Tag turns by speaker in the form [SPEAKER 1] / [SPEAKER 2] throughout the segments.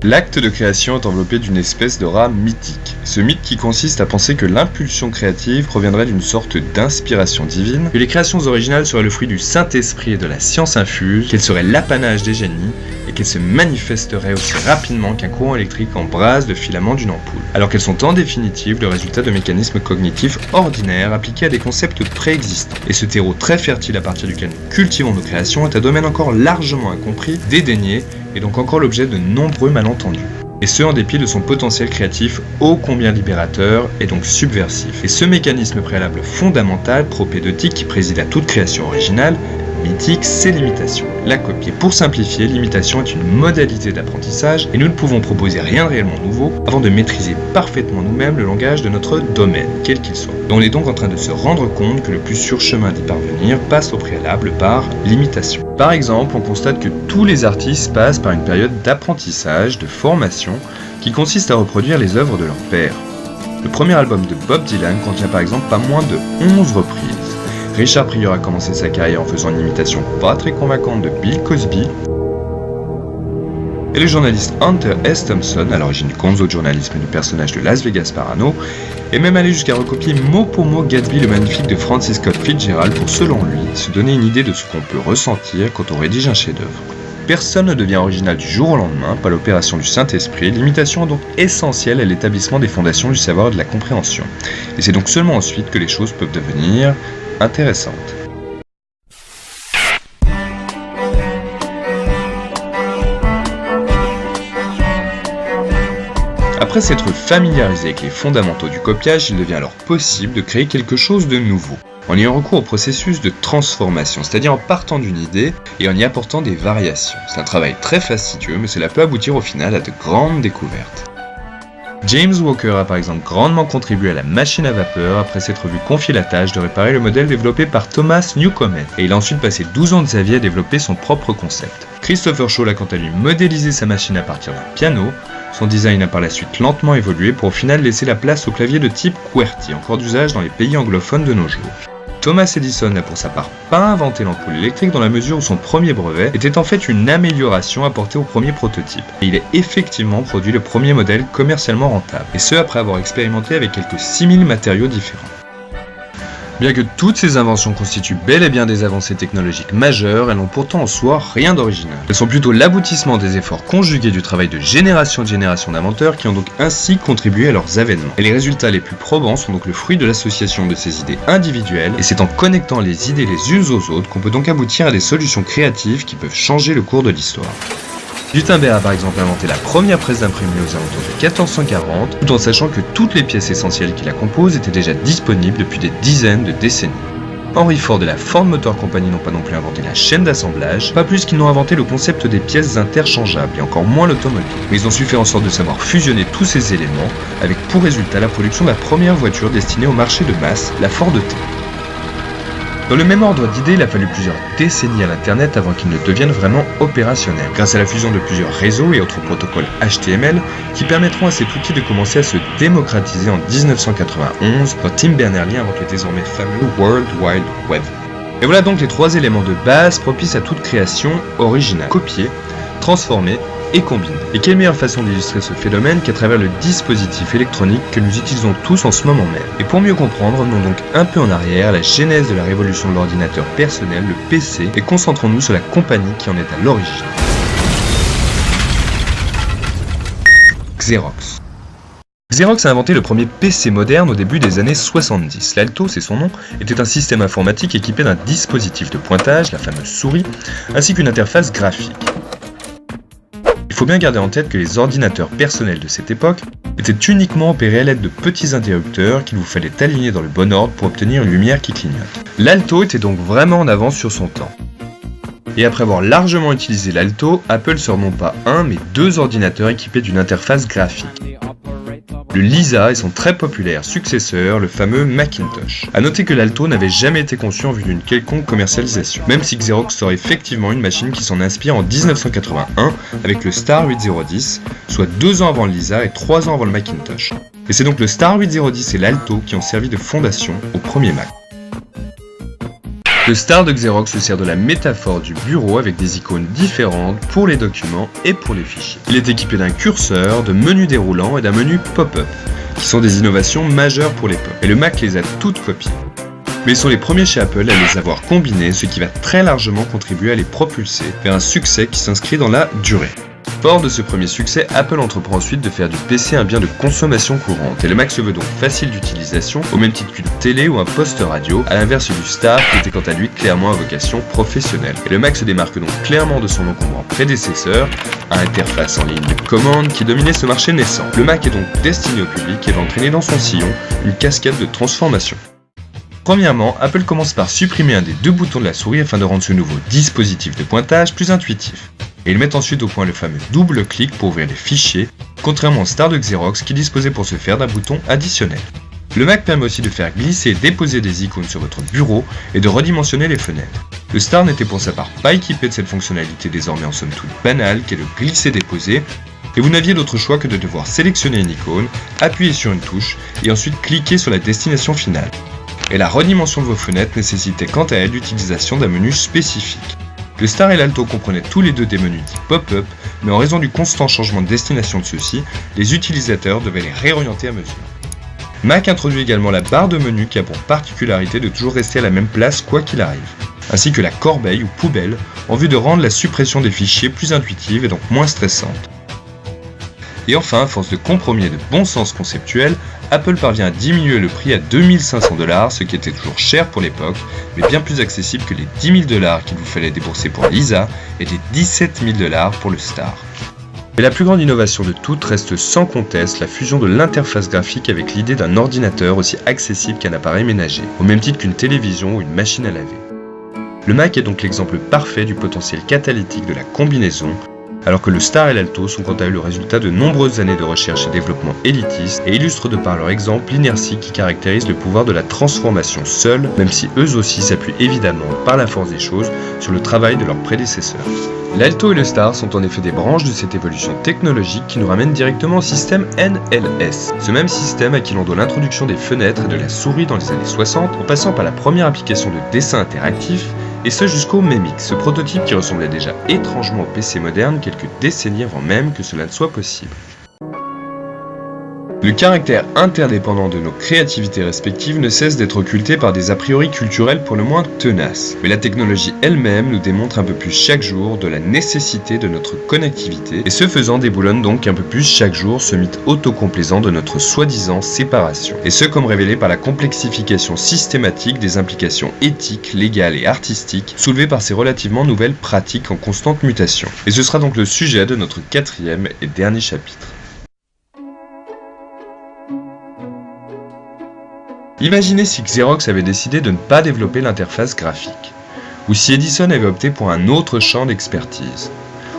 [SPEAKER 1] L'acte de création est enveloppé d'une espèce d'aura mythique. Ce mythe qui consiste à penser que l'impulsion créative proviendrait d'une sorte d'inspiration divine, que les créations originales seraient le fruit du Saint-Esprit et de la science infuse, qu'elles seraient l'apanage des génies, et qu'elles se manifesteraient aussi rapidement qu'un courant électrique embrase le filament d'une ampoule, alors qu'elles sont en définitive le résultat de mécanismes cognitifs ordinaires appliqués à des concepts préexistants. Et ce terreau très fertile à partir duquel nous cultivons nos créations est un domaine encore largement incompris, dédaigné, et donc encore l'objet de nombreux malentendus. Et ce en dépit de son potentiel créatif ô combien libérateur et donc subversif. Et ce mécanisme préalable fondamental, propédeutique, qui préside à toute création originale, mythique, c'est l'imitation. La copie. Pour simplifier, l'imitation est une modalité d'apprentissage et nous ne pouvons proposer rien de réellement nouveau avant de maîtriser parfaitement nous-mêmes le langage de notre domaine, quel qu'il soit. On est donc en train de se rendre compte que le plus sûr chemin d'y parvenir passe au préalable par l'imitation. Par exemple, on constate que tous les artistes passent par une période d'apprentissage, de formation, qui consiste à reproduire les œuvres de leur père. Le premier album de Bob Dylan contient par exemple pas moins de 11 reprises. Richard Pryor a commencé sa carrière en faisant une imitation pas très convaincante de Bill Cosby. Et le journaliste Hunter S. Thompson, à l'origine du gonzo-journalisme du personnage de Las Vegas Parano, est même allé jusqu'à recopier mot pour mot Gatsby le Magnifique de Francis Scott Fitzgerald pour, selon lui, se donner une idée de ce qu'on peut ressentir quand on rédige un chef-d'œuvre. Personne ne devient original du jour au lendemain, pas l'opération du Saint-Esprit, l'imitation est donc essentielle à l'établissement des fondations du savoir et de la compréhension. Et c'est donc seulement ensuite que les choses peuvent devenir intéressantes. Après s'être familiarisé avec les fondamentaux du copiage, il devient alors possible de créer quelque chose de nouveau, en ayant recours au processus de transformation, c'est-à-dire en partant d'une idée et en y apportant des variations. C'est un travail très fastidieux, mais cela peut aboutir au final à de grandes découvertes. James Walker a par exemple grandement contribué à la machine à vapeur après s'être vu confier la tâche de réparer le modèle développé par Thomas Newcomen, et il a ensuite passé 12 ans de sa vie à développer son propre concept. Christopher Scholl a quant à lui modélisé sa machine à partir d'un piano. Son design a par la suite lentement évolué pour au final laisser la place au clavier de type QWERTY, encore d'usage dans les pays anglophones de nos jours. Thomas Edison n'a pour sa part pas inventé l'ampoule électrique dans la mesure où son premier brevet était en fait une amélioration apportée au premier prototype. Et il a effectivement produit le premier modèle commercialement rentable, et ce après avoir expérimenté avec quelques 6000 matériaux différents. Bien que toutes ces inventions constituent bel et bien des avancées technologiques majeures, elles n'ont pourtant en soi rien d'original. Elles sont plutôt l'aboutissement des efforts conjugués du travail de génération d'inventeurs qui ont donc ainsi contribué à leurs avènements. Et les résultats les plus probants sont donc le fruit de l'association de ces idées individuelles, et c'est en connectant les idées les unes aux autres qu'on peut donc aboutir à des solutions créatives qui peuvent changer le cours de l'histoire. Gutenberg a par exemple inventé la première presse d'imprimés aux alentours de 1440, tout en sachant que toutes les pièces essentielles qui la composent étaient déjà disponibles depuis des dizaines de décennies. Henry Ford et la Ford Motor Company n'ont pas non plus inventé la chaîne d'assemblage, pas plus qu'ils n'ont inventé le concept des pièces interchangeables et encore moins l'automobile. Mais ils ont su faire en sorte de savoir fusionner tous ces éléments, avec pour résultat la production de la première voiture destinée au marché de masse, la Ford T. Dans le même ordre d'idées, il a fallu plusieurs décennies à l'Internet avant qu'il ne devienne vraiment opérationnel, grâce à la fusion de plusieurs réseaux et autres protocoles HTML qui permettront à cet outil de commencer à se démocratiser en 1991, quand Tim Berners-Lee invente le désormais fameux World Wide Web. Et voilà donc les trois éléments de base propices à toute création originale: copier, transformer et combiner. Et quelle meilleure façon d'illustrer ce phénomène qu'à travers le dispositif électronique que nous utilisons tous en ce moment même. Et pour mieux comprendre, revenons donc un peu en arrière à la genèse de la révolution de l'ordinateur personnel, le PC, et concentrons-nous sur la compagnie qui en est à l'origine. Xerox. Xerox a inventé le premier PC moderne au début des années 70. L'Alto, c'est son nom, était un système informatique équipé d'un dispositif de pointage, la fameuse souris, ainsi qu'une interface graphique. Il faut bien garder en tête que les ordinateurs personnels de cette époque étaient uniquement opérés à l'aide de petits interrupteurs qu'il vous fallait aligner dans le bon ordre pour obtenir une lumière qui clignote. L'Alto était donc vraiment en avance sur son temps. Et après avoir largement utilisé l'Alto, Apple sort non pas un, mais deux ordinateurs équipés d'une interface graphique. Le Lisa et son très populaire successeur, le fameux Macintosh. A noter que l'Alto n'avait jamais été conçu en vue d'une quelconque commercialisation, même si Xerox sort effectivement une machine qui s'en inspire en 1981 avec le Star 8010, soit 2 ans avant le Lisa et 3 ans avant le Macintosh. Et c'est donc le Star 8010 et l'Alto qui ont servi de fondation au premier Mac. Le star de Xerox se sert de la métaphore du bureau avec des icônes différentes pour les documents et pour les fichiers. Il est équipé d'un curseur, de menus déroulants et d'un menu pop-up, qui sont des innovations majeures pour l'époque. Et le Mac les a toutes copiées. Mais ils sont les premiers chez Apple à les avoir combinés, ce qui va très largement contribuer à les propulser vers un succès qui s'inscrit dans la durée. Fort de ce premier succès, Apple entreprend ensuite de faire du PC un bien de consommation courante, et le Mac se veut donc facile d'utilisation, au même titre qu'une télé ou un poste radio, à l'inverse du Star qui était quant à lui clairement à vocation professionnelle. Et le Mac se démarque donc clairement de son encombrant prédécesseur, à interface en ligne de commande qui dominait ce marché naissant. Le Mac est donc destiné au public et va entraîner dans son sillon une cascade de transformations. Premièrement, Apple commence par supprimer un des deux boutons de la souris afin de rendre ce nouveau dispositif de pointage plus intuitif. Et ils mettent ensuite au point le fameux double-clic pour ouvrir les fichiers, contrairement au Star de Xerox qui disposait pour ce faire d'un bouton additionnel. Le Mac permet aussi de faire glisser et déposer des icônes sur votre bureau et de redimensionner les fenêtres. Le Star n'était pour sa part pas équipé de cette fonctionnalité désormais en somme toute banale qu'est le glisser-déposer, et vous n'aviez d'autre choix que de devoir sélectionner une icône, appuyer sur une touche et ensuite cliquer sur la destination finale. Et la redimension de vos fenêtres nécessitait quant à elle l'utilisation d'un menu spécifique. Le Star et l'Alto comprenaient tous les deux des menus dits pop-up, mais en raison du constant changement de destination de ceux-ci, les utilisateurs devaient les réorienter à mesure. Mac introduit également la barre de menu qui a pour particularité de toujours rester à la même place quoi qu'il arrive, ainsi que la corbeille ou poubelle en vue de rendre la suppression des fichiers plus intuitive et donc moins stressante. Et enfin, à force de compromis et de bon sens conceptuel, Apple parvient à diminuer le prix à 2500 $, ce qui était toujours cher pour l'époque, mais bien plus accessible que les 10 000 $ qu'il vous fallait débourser pour Lisa et les 17 000 $ pour le Star. Mais la plus grande innovation de toutes reste sans conteste la fusion de l'interface graphique avec l'idée d'un ordinateur aussi accessible qu'un appareil ménager, au même titre qu'une télévision ou une machine à laver. Le Mac est donc l'exemple parfait du potentiel catalytique de la combinaison, alors que le Star et l'Alto sont quant à eux le résultat de nombreuses années de recherche et développement élitiste et illustrent de par leur exemple l'inertie qui caractérise le pouvoir de la transformation seule, même si eux aussi s'appuient évidemment, par la force des choses, sur le travail de leurs prédécesseurs. L'Alto et le Star sont en effet des branches de cette évolution technologique qui nous ramène directement au système NLS, ce même système à qui l'on doit l'introduction des fenêtres et de la souris dans les années 60, en passant par la première application de dessin interactif, et ce jusqu'au MEMIC, ce prototype qui ressemblait déjà étrangement au PC moderne quelques décennies avant même que cela ne soit possible. Le caractère interdépendant de nos créativités respectives ne cesse d'être occulté par des a priori culturels pour le moins tenaces. Mais la technologie elle-même nous démontre un peu plus chaque jour de la nécessité de notre connectivité, et ce faisant déboulonne donc un peu plus chaque jour ce mythe autocomplaisant de notre soi-disant séparation. Et ce comme révélé par la complexification systématique des implications éthiques, légales et artistiques soulevées par ces relativement nouvelles pratiques en constante mutation. Et ce sera donc le sujet de notre 4e et dernier chapitre. Imaginez si Xerox avait décidé de ne pas développer l'interface graphique, ou si Edison avait opté pour un autre champ d'expertise,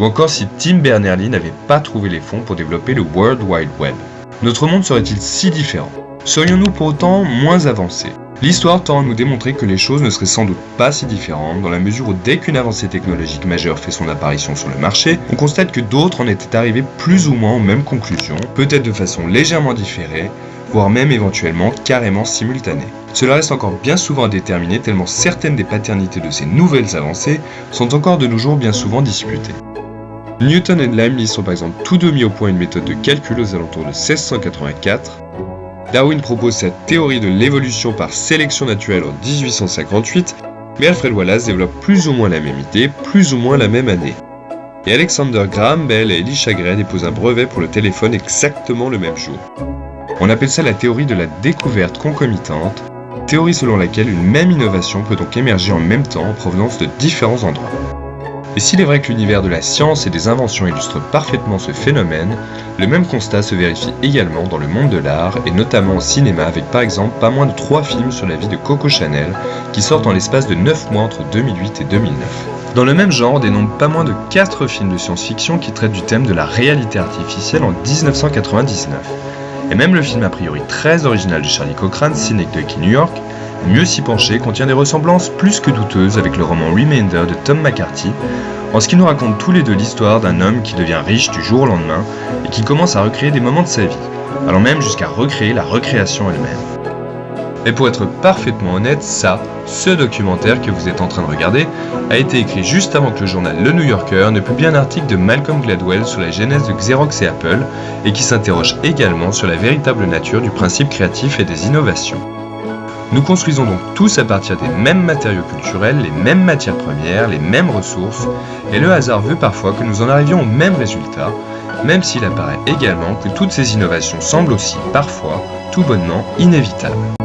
[SPEAKER 1] ou encore si Tim Berners-Lee n'avait pas trouvé les fonds pour développer le World Wide Web. Notre monde serait-il si différent? Serions-nous pour autant moins avancés? L'histoire tend à nous démontrer que les choses ne seraient sans doute pas si différentes, dans la mesure où dès qu'une avancée technologique majeure fait son apparition sur le marché, on constate que d'autres en étaient arrivés plus ou moins aux mêmes conclusions, peut-être de façon légèrement différée, voire même éventuellement carrément simultanée. Cela reste encore bien souvent à déterminer tellement certaines des paternités de ces nouvelles avancées sont encore de nos jours bien souvent disputées. Newton et Leibniz sont par exemple tous deux mis au point une méthode de calcul aux alentours de 1684. Darwin propose sa théorie de l'évolution par sélection naturelle en 1858, mais Alfred Wallace développe plus ou moins la même idée, plus ou moins la même année. Et Alexander Graham Bell et Elisha Gray déposent un brevet pour le téléphone exactement le même jour. On appelle ça la théorie de la découverte concomitante, théorie selon laquelle une même innovation peut donc émerger en même temps en provenance de différents endroits. Et s'il est vrai que l'univers de la science et des inventions illustre parfaitement ce phénomène, le même constat se vérifie également dans le monde de l'art et notamment au cinéma avec par exemple pas moins de 3 films sur la vie de Coco Chanel qui sortent en l'espace de 9 mois entre 2008 et 2009. Dans le même genre, on dénombre pas moins de 4 films de science-fiction qui traitent du thème de la réalité artificielle en 1999. Et même le film a priori très original de Charlie Cochran, Synecdoche New York, mieux s'y pencher, contient des ressemblances plus que douteuses avec le roman Remainder de Tom McCarthy, en ce qui nous raconte tous les deux l'histoire d'un homme qui devient riche du jour au lendemain et qui commence à recréer des moments de sa vie, allant même jusqu'à recréer la recréation elle-même. Et pour être parfaitement honnête, ce documentaire que vous êtes en train de regarder, a été écrit juste avant que le journal Le New Yorker ne publie un article de Malcolm Gladwell sur la genèse de Xerox et Apple, et qui s'interroge également sur la véritable nature du principe créatif et des innovations. Nous construisons donc tous à partir des mêmes matériaux culturels, les mêmes matières premières, les mêmes ressources, et le hasard veut parfois que nous en arrivions au même résultat, même s'il apparaît également que toutes ces innovations semblent aussi, parfois, tout bonnement inévitables.